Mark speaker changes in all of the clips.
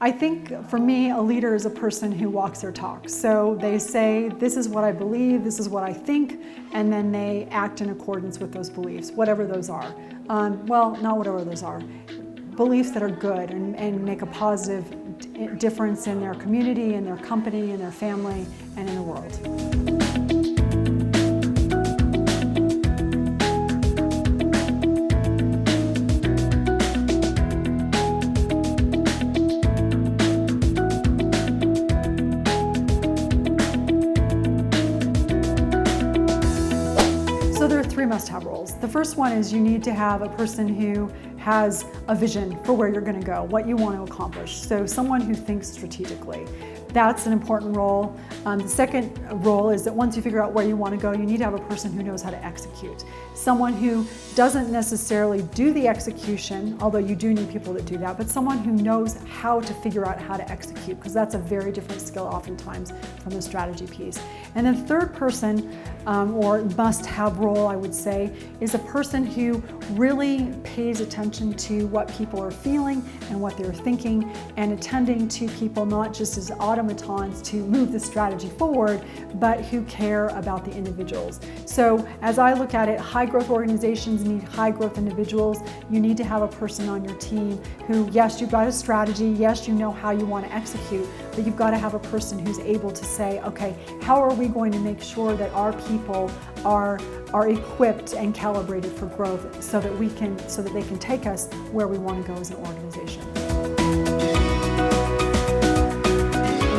Speaker 1: I think for me, a leader is a person who walks their talk. So they say, this is what I believe, this is what I think, and then they act in accordance with those beliefs, whatever those are. Well, not whatever those are. Beliefs that are good and make a positive difference in their community, in their company, in their family, and in the world. So there are three must-have roles. The first one is you need to have a person who has a vision for where you're going to go, what you want to accomplish. So someone who thinks strategically. That's an important role. The second role is that once you figure out where you want to go, you need to have a person who knows how to execute. Someone who doesn't necessarily do the execution, although you do need people that do that, but someone who knows how to figure out how to execute, because that's a very different skill oftentimes from the strategy piece. And then third person, or must-have role, I would say, is a person who really pays attention to what people are feeling and what they're thinking, and attending to people not just as automatons to move the strategy forward, but who care about the individuals. So as I look at it, high-growth organizations need high-growth individuals. You need to have a person on your team who, yes, you've got a strategy, yes, you know how you want to execute, but you've got to have a person who's able to say, okay, how are we going to make sure that our people are equipped and calibrated for growth so that they can take us where we want to go as an organization.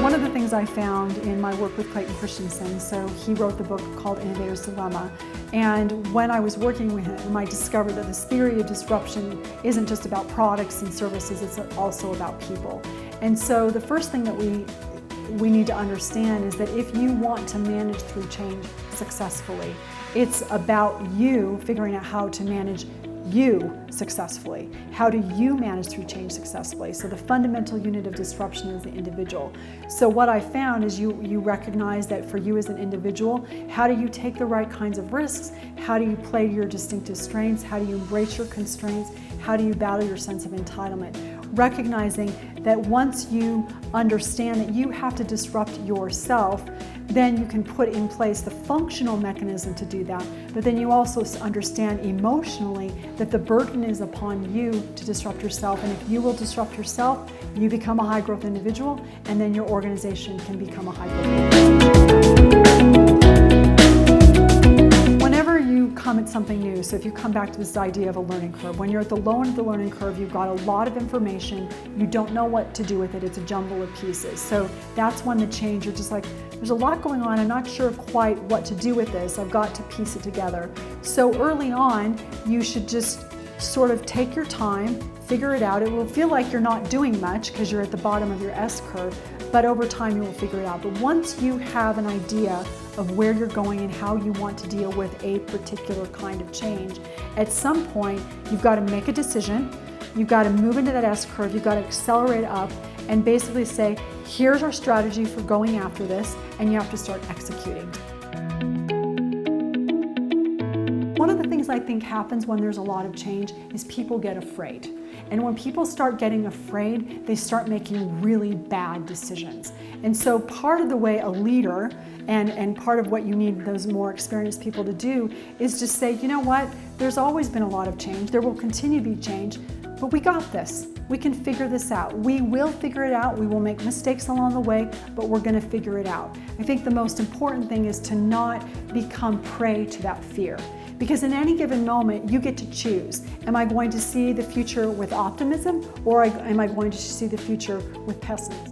Speaker 1: One of the things I found in my work with Clayton Christensen, so he wrote the book called Innovator's Dilemma, and when I was working with him, I discovered that this theory of disruption isn't just about products and services, it's also about people. And so the first thing that we need to understand is that if you want to manage through change successfully, it's about you figuring out how to manage you successfully. How do you manage through change successfully? So the fundamental unit of disruption is the individual. So what I found is you recognize that for you as an individual, how do you take the right kinds of risks? How do you play to your distinctive strengths? How do you embrace your constraints? How do you battle your sense of entitlement? Recognizing that once you understand that you have to disrupt yourself, then you can put in place the functional mechanism to do that. But then you also understand emotionally that the burden is upon you to disrupt yourself. And if you will disrupt yourself, you become a high-growth individual, and then your organization can become a high-growth organization. Whenever you come at something new, so if you come back to this idea of a learning curve, when you're at the low end of the learning curve, you've got a lot of information, you don't know what to do with it, it's a jumble of pieces. So that's when the change, you're just like, there's a lot going on, I'm not sure quite what to do with this, I've got to piece it together. So early on, you should just sort of take your time, figure it out. It will feel like you're not doing much because you're at the bottom of your S curve, but over time you will figure it out. But once you have an idea of where you're going and how you want to deal with a particular kind of change, at some point you've got to make a decision, you've got to move into that S curve, you've got to accelerate up and basically say, here's our strategy for going after this, and you have to start executing. One of the things I think happens when there's a lot of change is people get afraid. And when people start getting afraid, they start making really bad decisions. And so part of the way a leader, and part of what you need those more experienced people to do, is just say, you know what, there's always been a lot of change, there will continue to be change, but we got this. We can figure this out. We will figure it out. We will make mistakes along the way, but we're going to figure it out. I think the most important thing is to not become prey to that fear. Because in any given moment, you get to choose. Am I going to see the future with optimism, or am I going to see the future with pessimism?